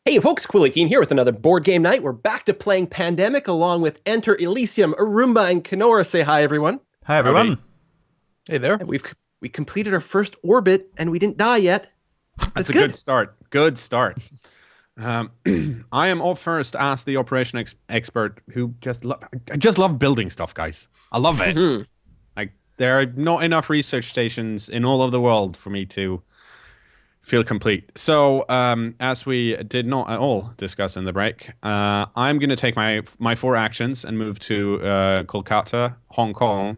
Hey folks, Quill18 here with another board game night. We're back to playing Pandemic along with EnterElysium, Arumba, and Kenora. Say hi, everyone. Hi, everyone. Howdy. Hey there. And we completed our first orbit, and we didn't die yet. That's a good start. Good start. I am up first as the operation expert who I just love building stuff, guys. I love it. Mhm. Like there are not enough research stations in all of the world for me to feel complete. So, as we did not at all discuss in the break, I'm going to take my 4 actions and move to Kolkata, Hong Kong,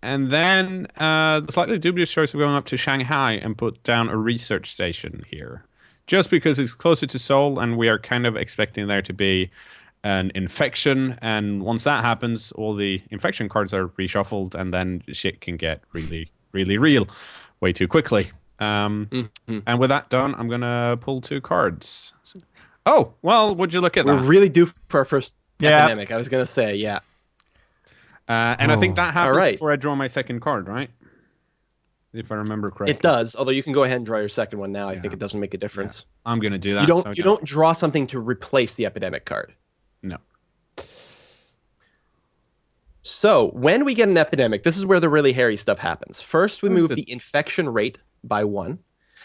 and then the slightly dubious choice of going up to Shanghai and put down a research station here. Just because it's closer to Seoul, and we are kind of expecting there to be an infection, and once that happens, all the infection cards are reshuffled, and then shit can get really, really real way too quickly. And with that done, I'm going to pull 2 cards. Oh, well, would you look at that? We're really due for our first epidemic, I was going to say, yeah. And I think that happens right. before I draw my second card, right? If I remember correctly. It does, although you can go ahead and draw your second one now. I think it doesn't make a difference. Yeah. I'm going to do that. You don't draw something to replace the epidemic card. No. So, when we get an epidemic, this is where the really hairy stuff happens. First, we move the infection rate by 1.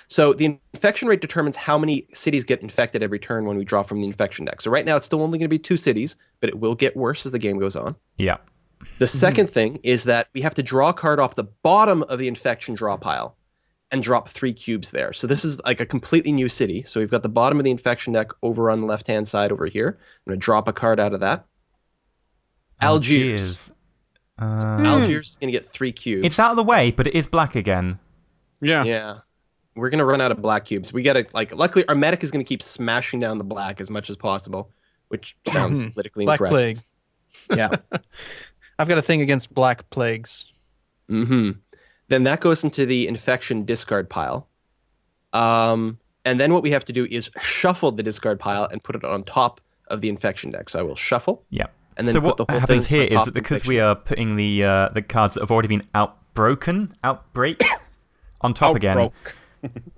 So, the infection rate determines how many cities get infected every turn when we draw from the infection deck. So, right now, it's still only going to be 2 cities, but it will get worse as the game goes on. Yeah. The second thing is that we have to draw a card off the bottom of the infection draw pile and drop 3 cubes there. So, this is like a completely new city. So, we've got the bottom of the infection deck over on the left-hand side over here. I'm going to drop a card out of that. Algiers. Algiers is going to get 3 cubes. It's out of the way, but it is black again. Yeah. Yeah. We're going to run out of black cubes. We got to, luckily, our medic is going to keep smashing down the black as much as possible, which sounds politically Black incorrect. plague. Yeah. I've got a thing against black plagues. Then that goes into the infection discard pile. And then what we have to do is shuffle the discard pile and put it on top of the infection deck. So I will shuffle. Yeah. And then so put what the whole happens thing here on top is that of because infection. we are putting the cards that have already been outbreak on top again.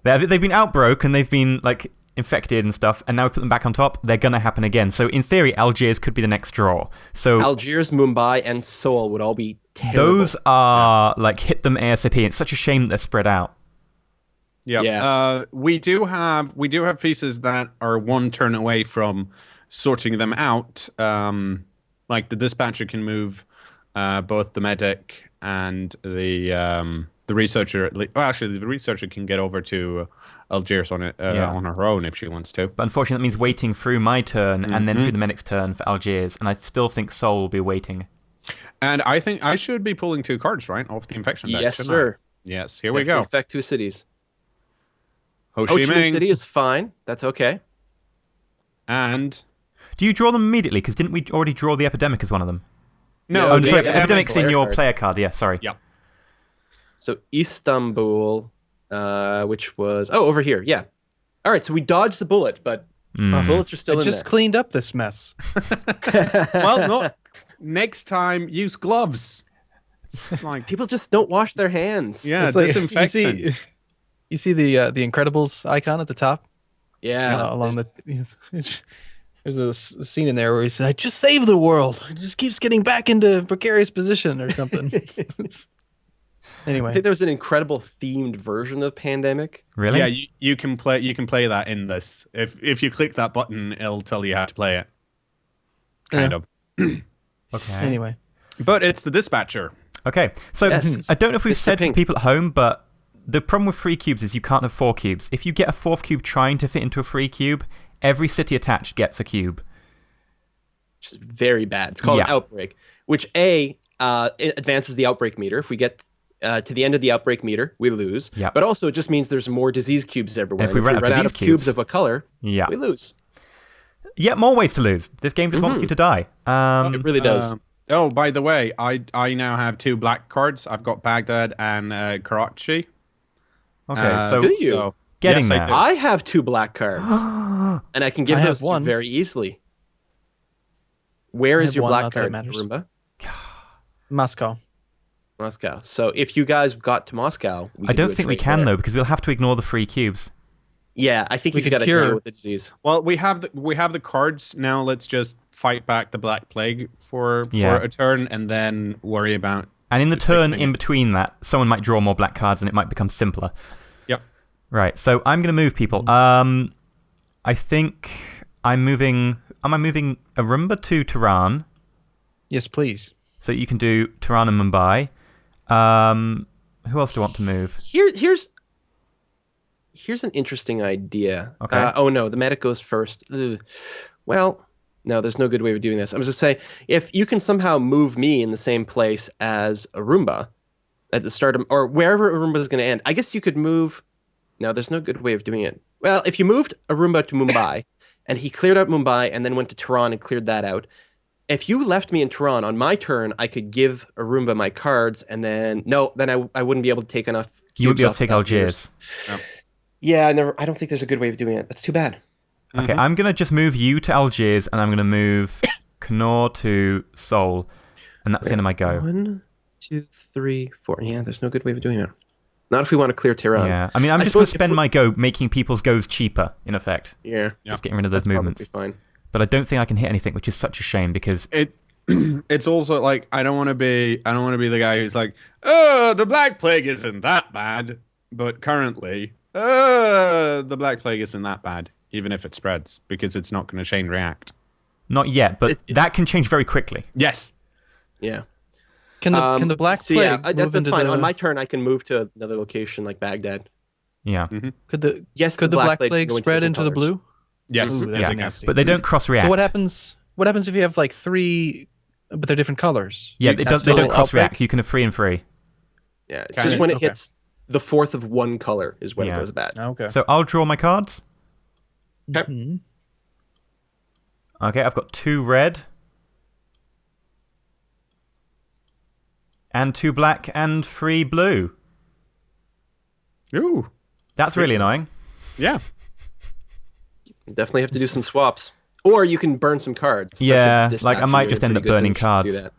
They've been outbroke and they've been like infected and stuff, and now we put them back on top, they're going to happen again. So in theory, Algiers could be the next draw. So Algiers, Mumbai, and Seoul would all be terrible. Those are like hit them ASAP. It's such a shame that they're spread out. Yep. Yeah. We do have pieces that are 1 turn away from sorting them out. Like the dispatcher can move both the medic and the researcher. Well, actually, the researcher can get over to Algiers on her own if she wants to. But unfortunately, that means waiting through my turn and then through the medic's turn for Algiers. And I still think Seoul will be waiting. And I think I should be pulling 2 cards, right, off the infection deck. Yes, shouldn't sir. I? Yes, here we go. Infect 2 cities. Ho Ho Chi Chi Minh Minh. City is fine. That's okay. And Do you draw them immediately? Because didn't we already draw the epidemic as one of them? no, Oh, the sorry, epidemic epidemic's in player your card. player card. Yeah, sorry. Yeah. So Istanbul, which was over here. Yeah. All right. So we dodged the bullet, but bullets are still I in just there. cleaned up this mess. Well, not next time. Use gloves. It's like People just don't wash their hands. yeah, It's like, disinfection. you see the Incredibles icon at the top? Yeah. Along the... There's a scene in there where he says, I just saved the world. It just keeps getting back into precarious position or something. I Anyway. think there's an incredible themed version of Pandemic. Really? Yeah, you can play that in this. If you click that button, it'll tell you how to play it. Kind of. Okay. Anyway. But it's the dispatcher. Okay, so Yes. I don't know if we've Mr. said for Pink. people at home, but the problem with 3 cubes is you can't have 4 cubes. If you get a 4th cube trying to fit into a 3 cube, every city attached gets a cube. Which is very bad. It's called an outbreak, which it advances the outbreak meter. If we get to the end of the outbreak meter, we lose. Yep. But also, it just means there's more disease cubes everywhere. If we And run out of out disease of cubes cubes- of a color, Yeah. we lose. Yet more ways to lose. This game just wants you to die. It really does. Oh, by the way, I now have 2 black cards. I've got Baghdad and Karachi. Okay, so do you? So, getting yes, I there. do. I have 2 black cards, and I can give I have those to you one. very easily. Where I is have your one, black not that it card, matters. Roomba? Moscow. Moscow. So if you guys got to Moscow, we I could do don't a think we trade can, there. though, because we'll have to ignore the 3 cubes. Yeah, I think We he's could got a cure- cure with the disease. Well, we have the cards now. Let's just fight back the Black Plague for Yeah. a turn, and then worry about. And in the turn fixing in it. between that, someone might draw more black cards and it might become simpler. Yep. Right, so I'm going to move people. I think I'm moving... Am I moving Arumba to Tehran? Yes, please. So you can do Tehran and Mumbai. Who else do I want to move? Here's an interesting idea. Okay. Oh no, the medic goes first. Ugh. Well, no, there's no good way of doing this. I was just say, if you can somehow move me in the same place as Arumba at the start of, or wherever Arumba is going to end, I guess you could move. No, there's no good way of doing it. Well, if you moved Arumba to Mumbai, and he cleared out Mumbai and then went to Tehran and cleared that out, if you left me in Tehran on my turn, I could give Arumba my cards, and then I wouldn't be able to take enough. You would be able to cubes take off Algiers. Yep. Yeah, I don't think there's a good way of doing it. That's too bad. Okay, I'm going to just move you to Algiers, and I'm going to move Kannur to Seoul, and that's the end of my go. 1, 2, 3, 4. Yeah, there's no good way of doing it. Not if we want to clear Tehran. Yeah, I mean, I'm just going to spend my go making people's goes cheaper, in effect. Yeah. Just getting rid of those That's movements. probably fine. But I don't think I can hit anything, which is such a shame, because... It's also like I don't want to be the guy who's like, oh, the Black Plague isn't that bad, but currently, the Black Plague isn't that bad, even if it spreads, because it's not going to chain react. Not yet, but that can change very quickly. Yes. Yeah. Can the Black Plague yeah, move that's into fine. the... On my turn, I can move to another location like Baghdad. Yeah. Could the the Black Plague Plague can go spread into the different blue? Yes. Ooh, that's Yeah. nasty. But they don't cross-react. So what happens if you have like 3, but they're different colors? Yeah, That's they still don't an cross-react. outbreak? You can have 3 and 3. Yeah, it's Can just it? when it Okay. hits the fourth of one color is when Yeah. it goes bad. Okay. So I'll draw my cards. Okay. Mhm. Okay, I've got 2 red. And 2 black and 3 blue. Ooh. That's really annoying. Yeah. You definitely have to do some swaps. Or you can burn some cards. especially Yeah, if it's like I dispatching, might you're just in end a up pretty good burning position to do cards.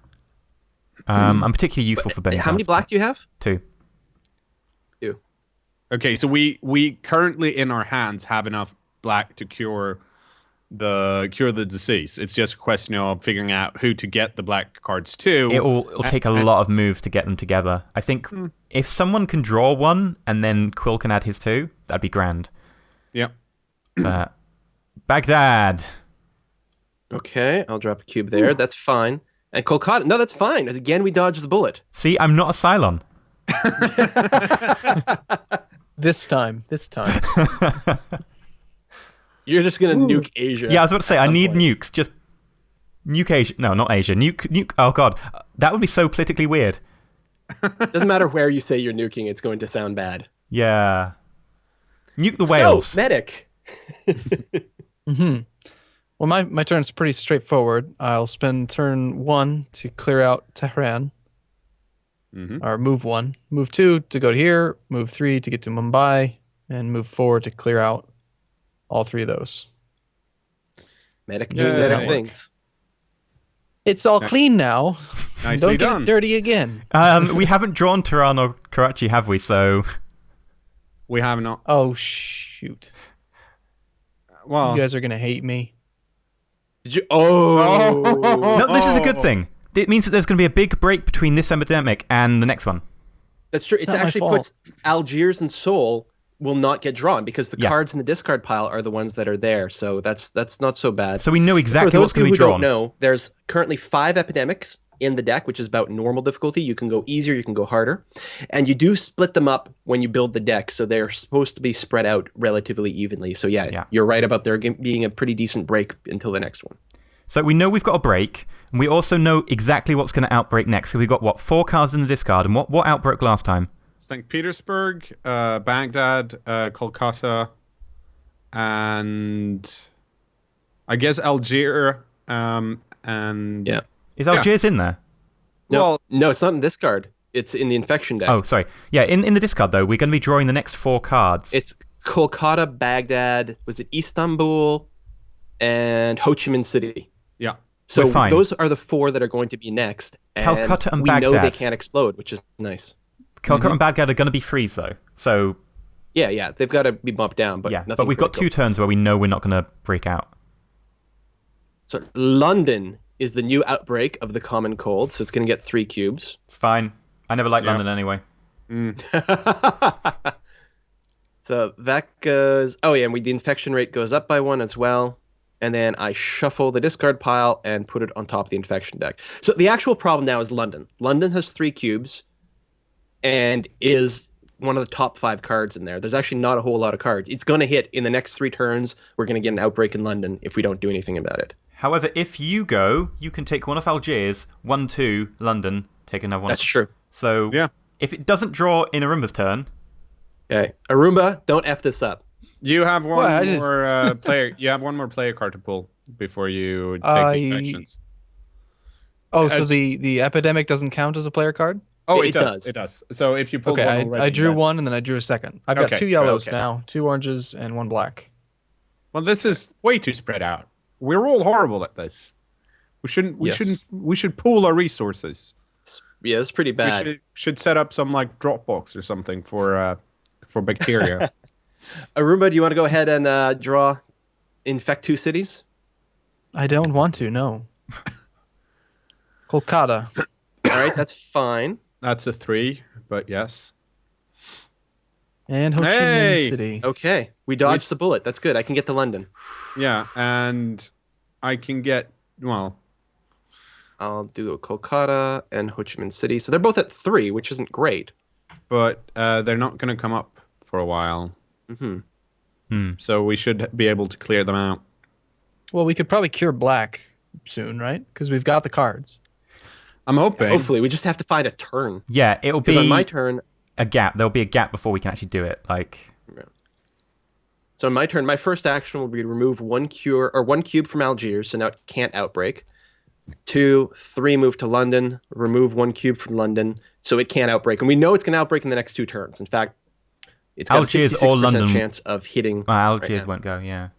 that. I'm particularly useful for burning How many cards. black do you have? 2. 2. Okay, so we currently in our hands have enough black to cure the disease. It's just a question of figuring out who to get the black cards to. It'll take a lot of moves to get them together. I think if someone can draw one and then Quill can add his 2, that'd be grand. Yep. But Baghdad. Okay, I'll drop a cube there. That's fine. And Kolkata. No, that's fine. Again, we dodged the bullet. See, I'm not a Cylon. This time. You're just going to nuke Asia. Yeah, I was about to say, I some need point. nukes. Just nuke Asia. No, not Asia. Nuke. Oh, God. That would be so politically weird. Doesn't matter where you say you're nuking, it's going to sound bad. Yeah. Nuke the whales. So, medic. Mm-hmm. Well, my turn's pretty straightforward. I'll spend turn 1 to clear out Tehran, or move 1. Move 2 to go to here. Move 3 to get to Mumbai, and move 4 to clear out all 3 of those. Medic Yeah, doing medic yeah. things. It's all clean now. Nicely Don't get done. it dirty again. We haven't drawn Tehran or Karachi, have we? So, We have not. Oh shoot! Well, You guys are gonna hate me. Did you? Oh. no, this is a good thing. It means that there's going to be a big break between this epidemic and the next one. That's true. It's It not my actually fault. puts Algiers and Seoul will not get drawn because the Yeah. cards in the discard pile are the ones that are there. So that's not so bad. So we know For exactly those what's going to who be drawn. don't know, there's currently 5 epidemics in the deck, which is about normal difficulty. You can go easier, you can go harder. And you do split them up when you build the deck, so they're supposed to be spread out relatively evenly. So yeah. You're right about there being a pretty decent break until the next one. So we know we've got a break, and we also know exactly what's going to outbreak next. So we've got, 4 cards in the discard, and what outbroke last time? St. Petersburg, Baghdad, Kolkata, and I guess Algiers. And Yeah. Is Algiers in there? No, Well- no, it's not in this card. It's in the infection deck. Oh, sorry. Yeah, in the discard, though, we're going to be drawing the next 4 cards. It's Kolkata, Baghdad, was it Istanbul, and Ho Chi Minh City. yeah, So We're fine. those are the 4 that are going to be next. And Calcutta and we know they Baghdad. can't explode, which is nice. Calcutta and Baghdad are going to be freeze, though. So Yeah. They've got to be bumped down, but yeah, nothing but we've got critical. 2 turns where we know we're not going to break out. So London is the new outbreak of the common cold, so it's going to get 3 cubes. It's fine. I never liked London anyway. So that goes... Oh, yeah, and the infection rate goes up by 1 as well. And then I shuffle the discard pile and put it on top of the infection deck. So the actual problem now is London. London has 3 cubes and is one of the top 5 cards in there. There's actually not a whole lot of cards. It's going to hit in the next 3 turns. We're going to get an outbreak in London if we don't do anything about it. However, if you go, you can take 1 off Algiers, 1, 2, London, take another 1. That's true. So if it doesn't draw in Arumba's turn... Okay, Arumba, don't F this up. You have one more player. You have one more player card to pull before you take the infections. Oh, so the epidemic doesn't count as a player card? Oh, it does. It does. So if you pull one already, I drew 1 and then I drew a second. I've got 2 yellows now, 2 oranges, and 1 black. Well, this is way too spread out. We're all horrible at this. We shouldn't. We should pool our resources. Yeah, it's pretty bad. We should set up some like Dropbox or something for bacteria. Arumba, do you want to go ahead and infect 2 cities? I don't want to, no. Kolkata. All right, that's fine. That's a 3, but yes. And Ho Chi Minh City. Okay, we dodged the bullet. That's good. I can get to London. Yeah, and I can get, well... I'll do a Kolkata and Ho Chi Minh City. So they're both at 3, which isn't great. But they're not going to come up for a while. So we should be able to clear them out. Well, we could probably cure black soon, right? Because we've got the cards. I'm hoping. Hopefully, we just have to find a turn. Yeah, it'll be on my turn a gap. There'll be a gap before we can actually do it. So on my turn, my first action will be to remove 1 cube from Algiers, so now it can't outbreak. 2, 3, move to London, remove 1 cube from London, so it can't outbreak. And we know it's going to outbreak in the next 2 turns. In fact, it's got Algiers a 66% or London chance of hitting. Algiers won't go, yeah.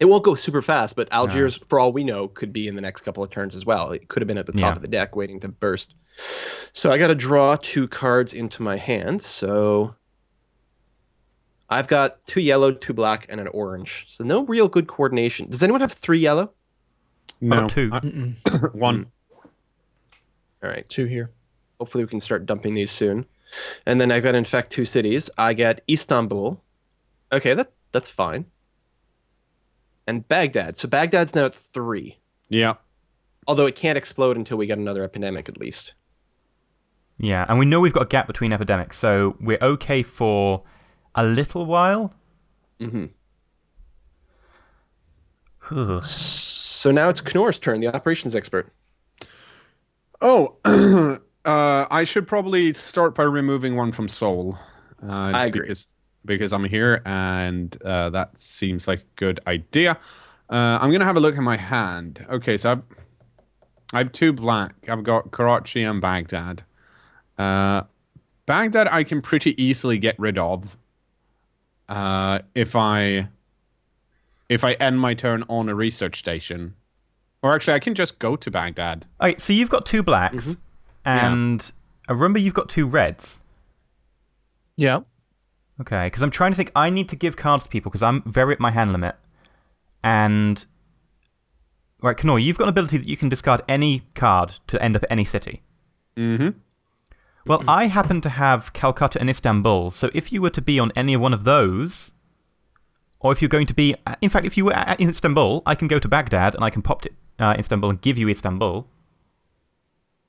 It won't go super fast, but Algiers, for all we know, could be in the next couple of turns as well. It could have been at the top of the deck waiting to burst. So I got to draw 2 cards into my hand. So I've got 2 yellow, 2 black, and an orange. So no real good coordination. Does anyone have 3 yellow? No. 2. 1. All right. 2 here. Hopefully we can start dumping these soon. And then I've got to infect 2 cities. I get Istanbul. Okay, that's fine. And Baghdad. So Baghdad's now at 3. Yeah. Although it can't explode until we get another epidemic, at least. Yeah, and we know we've got a gap between epidemics, so we're okay for a little while. So now it's Knorr's turn, the operations expert. Oh, I should probably start by removing 1 from Seoul. I agree. Because I'm here, and that seems like a good idea. I'm going to have a look at my hand. Okay, so I have 2 black. I've got Karachi and Baghdad. Baghdad I can pretty easily get rid of if I end my turn on a research station. Or actually, I can just go to Baghdad. All right, so you've got 2 blacks, and Arumba, you've got 2 reds. Yeah. Okay, because I'm trying to think. I need to give cards to people because I'm very at my hand limit. And... Right, Knorr, you've got an ability that you can discard any card to end up at any city. Well, I happen to have Calcutta and Istanbul, so if you were to be on any one of those... Or if you're going to be... In fact, if you were at Istanbul, I can go to Baghdad and I can pop to Istanbul and give you Istanbul.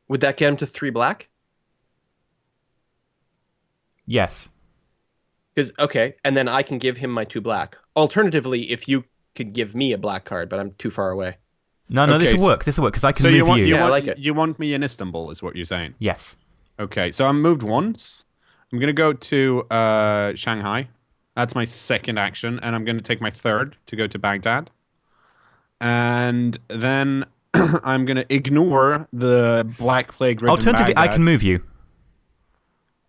Would that get him to 3 black? Yes. Okay, and then I can give him my 2 black. Alternatively, if you could give me a black card, but I'm too far away. No, Okay, this will work. This will work because I can So move you want, you. you, Yeah, I want, like it. you want me in Istanbul, is what you're saying? Yes. Okay, so I'm moved once. I'm going to go to Shanghai. That's my second action, and I'm going to take my third to go to Baghdad. And then I'm going to ignore the Black Plague-ridden Alternatively, I Baghdad. can move you.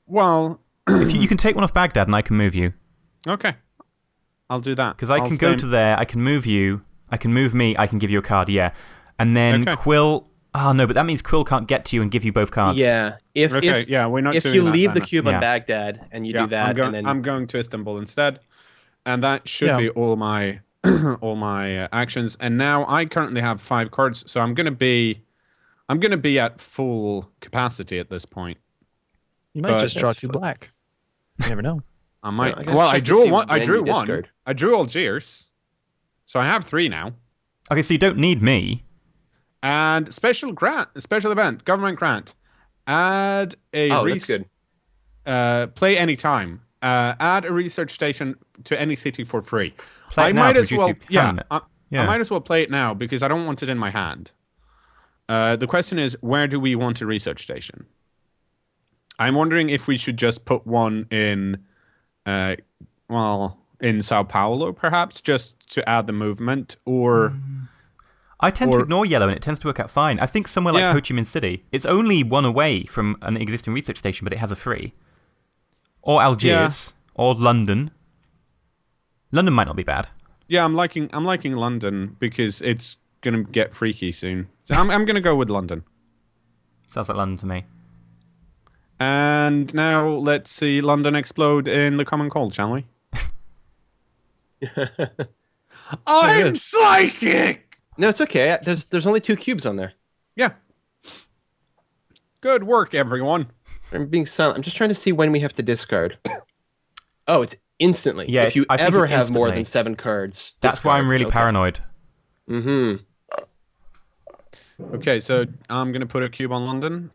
Well, If you can take 1 off Baghdad and I can move you. okay. I'll do that. Because I can go to there, I can move you, I can move me, I can give you a card, yeah. And then Okay. Quill Oh, no, but that means Quill can't get to you and give you both cards. Yeah. We're not If doing you that leave the then. cube on Baghdad and you do that, I'm going to Istanbul instead, and that should be all my actions. And now I currently have 5 cards, so I'm gonna be at full capacity at this point. You might just draw 2 black. You never know. I might. I Well, I drew one. I drew one. Discard. I drew Algiers, so I have 3 now. Okay, so you don't need me. And special event, government grant. Add a that's good. Play anytime. Add a research station to any city for free. Play it now to reduce your permanent. I might as well play it now because I don't want it in my hand. The question is, where do we want a research station? I'm wondering if we should just put one in, in Sao Paulo, perhaps, just to add the movement, or... I tend to ignore yellow, and it tends to work out fine. I think somewhere like Ho Chi Minh City, it's only 1 away from an existing research station, but it has a 3. Or Algiers, or London. London might not be bad. Yeah, I'm liking London because it's gonna get freaky soon. So I'm gonna go with London. Sounds like London to me. And now let's see London explode in the common cold, shall we? I'm psychic! No, it's okay. There's only 2 cubes on there. Yeah. Good work, everyone. I'm being silent. I'm just trying to see when we have to discard. Oh, it's instantly. Yeah, if you I think ever it's have more instantly. than 7 cards. That's why I'm really okay. paranoid. Mm-hmm. Okay, so I'm going to put a cube on London.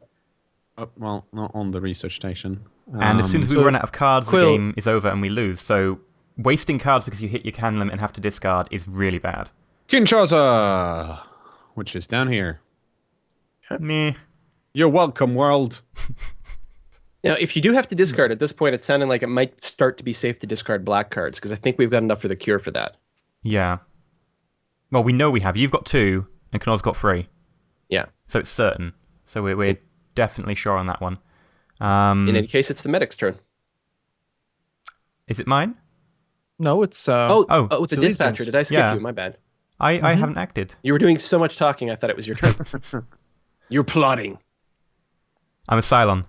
Oh, well, not on the research station. And as soon as we run out of cards, Quill, the game is over and we lose. So wasting cards because you hit your can limit and have to discard is really bad. Kinshasa, which is down here. Meh. You're welcome, world. Now, if you do have to discard at this point, it's sounding like it might start to be safe to discard black cards, because I think we've got enough for the cure for that. Yeah. Well, we know we have. You've got 2, and Knoll's got 3. Yeah. So it's certain. So we're definitely sure on that one. In any case, it's the medic's turn. Is it mine? No, it's... it's the Elysium's. dispatcher. Did I skip you? My bad. I haven't acted. You were doing so much talking, I thought it was your turn. You're plotting. I'm a Cylon.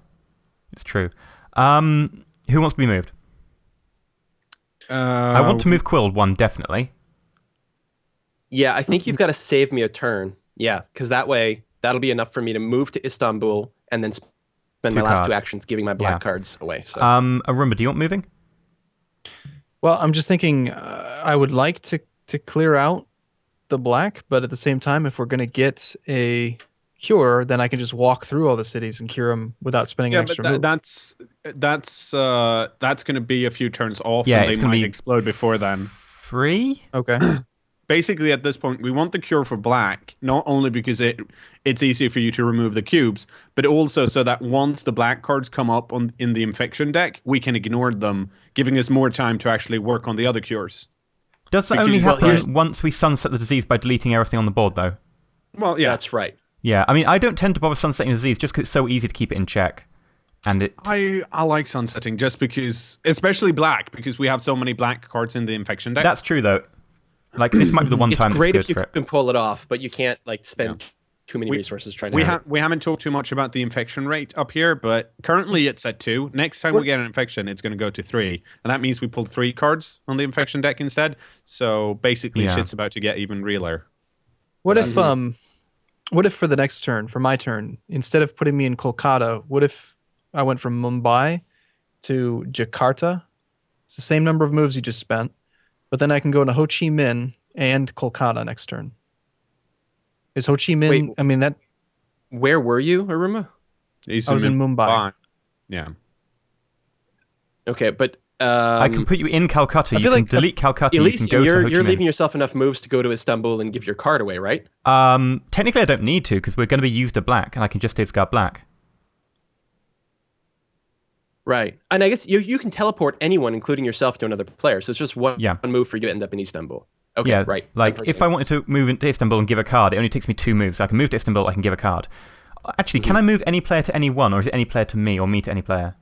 It's true. Who wants to be moved? I want to move Quill 1, definitely. Yeah, I think you've got to save me a turn. Yeah, because that way, that'll be enough for me to move to Istanbul and then spend my last 2 actions giving my black cards away. So. Arumba, do you want moving? Well, I'm just thinking I would like to clear out the black, but at the same time, if we're going to get a cure, then I can just walk through all the cities and cure them without spending an extra move. That's going to be a few turns off, Yeah, and they might explode before then. 3? Okay. Basically, at this point, we want the cure for black, not only because it's easier for you to remove the cubes, but also so that once the black cards come up in the infection deck, we can ignore them, giving us more time to actually work on the other cures. Does that only happen once we sunset the disease by deleting everything on the board, though? Well, yeah. That's right. Yeah, I mean, I don't tend to bother sunsetting the disease just because it's so easy to keep it in check. And I like sunsetting just because, especially black, because we have so many black cards in the infection deck. That's true, though. Like, this might be the one time it's great it's if you can pull it off, but you can't spend too many resources trying to we haven't talked too much about the infection rate up here, but currently it's at 2. Next time we get an infection, it's going to go to 3. And that means we pulled 3 cards on the infection deck instead. So basically, shit's about to get even realer. What if for the next turn, for my turn, instead of putting me in Kolkata, what if I went from Mumbai to Jakarta? It's the same number of moves you just spent, but then I can go into Ho Chi Minh and Kolkata next turn. Is Ho Chi Minh... Wait, I mean, that... Where were you, Aruma? I was in Mumbai. Yeah. Okay, but... I can put you in Calcutta. You can delete Calcutta. You can go to Ho Chi Minh. You're leaving yourself enough moves to go to Istanbul and give your card away, right? Technically, I don't need to because we're going to be used a black, and I can just discard black. Right. And I guess you can teleport anyone, including yourself, to another player. So it's just one move for you to end up in Istanbul. Okay, yeah, right. Like, if I wanted to move into Istanbul and give a card, it only takes me 2 moves. So I can move to Istanbul, I can give a card. Actually, can I move any player to any one, or is it any player to me, or me to any player?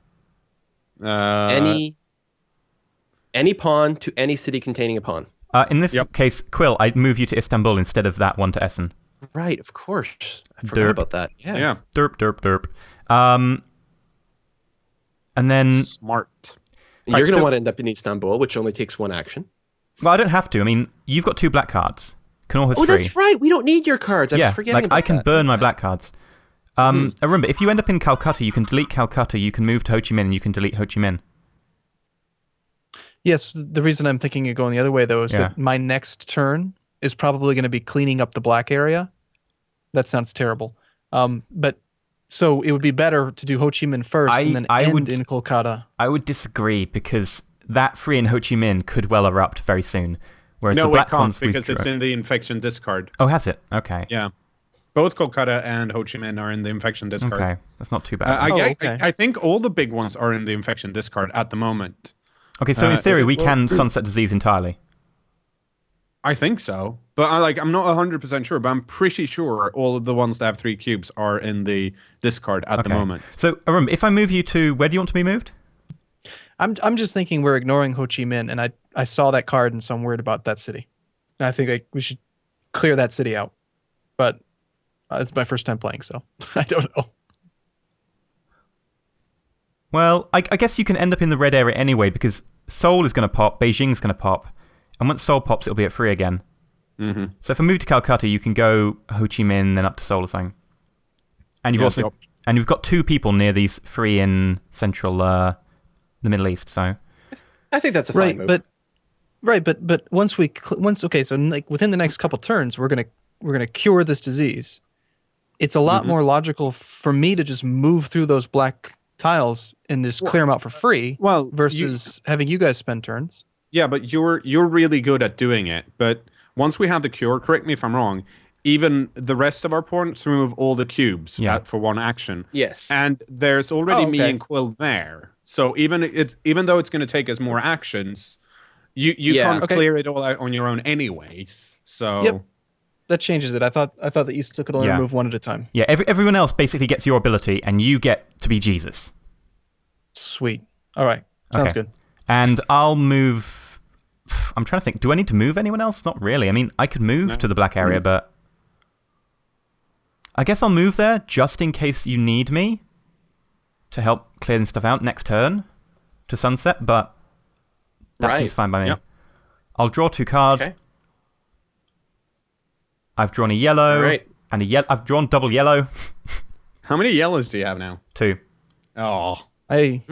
Any pawn to any city containing a pawn. In this case, Quill, I'd move you to Istanbul instead of that one to Essen. right, of course. I forgot Derp. about that. Yeah. Yeah. Derp, derp, derp. And then... Smart. And you're Right, going to so- want to end up in Istanbul, which only takes one action. Well, I don't have to. I mean, you've got 2 black cards. Kanor has 3. That's right. We don't need your cards. I was forgetting like about I can that. burn my black cards. Remember, if you end up in Calcutta, you can delete Calcutta, you can move to Ho Chi Minh, and you can delete Ho Chi Minh. Yes, the reason I'm thinking of going the other way, though, is that my next turn is probably going to be cleaning up the black area. That sounds terrible. But so it would be better to do Ho Chi Minh first and then end in Kolkata. I would disagree, because that free in Ho Chi Minh could well erupt very soon. Whereas the No, black it can't, ones because it's in the infection discard. Oh, has it? Okay. Yeah. Both Kolkata and Ho Chi Minh are in the infection discard. Okay, that's not too bad. I think all the big ones are in the infection discard at the moment. Okay, so in theory, we can sunset disease entirely. I think so. But I'm not 100% sure, but I'm pretty sure all of the ones that have 3 cubes are in the discard at the moment. So, remember, if I move you to... Where do you want to be moved? I'm just thinking we're ignoring Ho Chi Minh, and I saw that card and so I'm worried about that city. And I think we should clear that city out. But it's my first time playing, so I don't know. Well, I guess you can end up in the red area anyway, because Seoul is going to pop, Beijing's going to pop, and once Seoul pops, it'll be at 3 again. Mm-hmm. So if I move to Calcutta, you can go Ho Chi Minh, then up to Seoul or something. And you've got 2 people near these 3 in central the Middle East. So I think that's a fine move. But once so like within the next couple turns, we're gonna cure this disease. It's a lot more logical for me to just move through those black tiles and just clear them out for free. Well, versus having you guys spend turns. Yeah, but you're really good at doing it. But once we have the cure, correct me if I'm wrong, even the rest of our points remove all the cubes for 1 action. Yes. And there's already me and Quill there. So even though it's going to take us more actions, you can't clear it all out on your own anyways. So that changes it. I thought that you still could only remove 1 at a time. Yeah, everyone else basically gets your ability, and you get to be Jesus. Sweet. All right. Sounds good. And I'll move... I'm trying to think. Do I need to move anyone else? Not really. I mean, I could move to the black area, but... I guess I'll move there just in case you need me to help clear stuff out next turn to sunset, but that seems fine by me. Yep. I'll draw 2 cards. Okay. I've drawn a yellow and a yellow. I've drawn double yellow. How many yellows do you have now? 2. Oh. I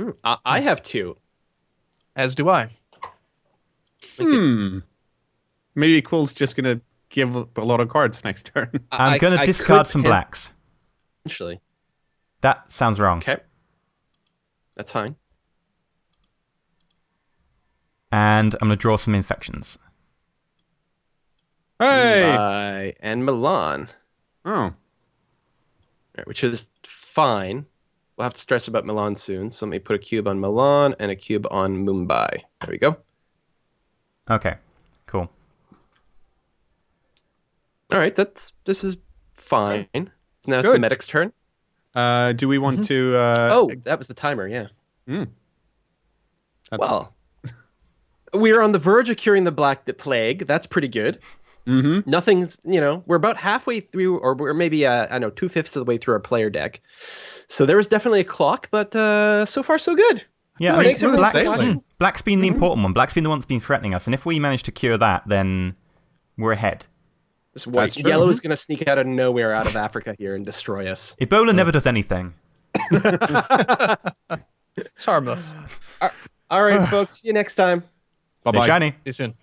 have 2. As do I. Maybe Quill's just going to give a lot of cards next turn. I'm going to discard some blacks. Potentially. That sounds wrong. Okay. That's fine. And I'm going to draw some infections. Hey! And Milan. Oh. Right, which is fine. We'll have to stress about Milan soon. So let me put a cube on Milan and a cube on Mumbai. There we go. Okay. Cool. All right, this is fine. So now it's the medic's turn. Do we want to... that was the timer, yeah. That's... Well, we're on the verge of curing the plague. That's pretty good. Mm-hmm. Nothing's, we're about halfway through, or we're maybe, 2/5 of the way through our player deck. So there was definitely a clock, but so far so good. Yeah, I mean, Black's been the important one. Black's been the one that's been threatening us. And if we manage to cure that, then we're ahead. This white. Yellow is going to sneak out of nowhere out of Africa here and destroy us. Ebola never does anything. It's harmless. All right, folks. See you next time. Bye-bye. Stay shiny. See you soon.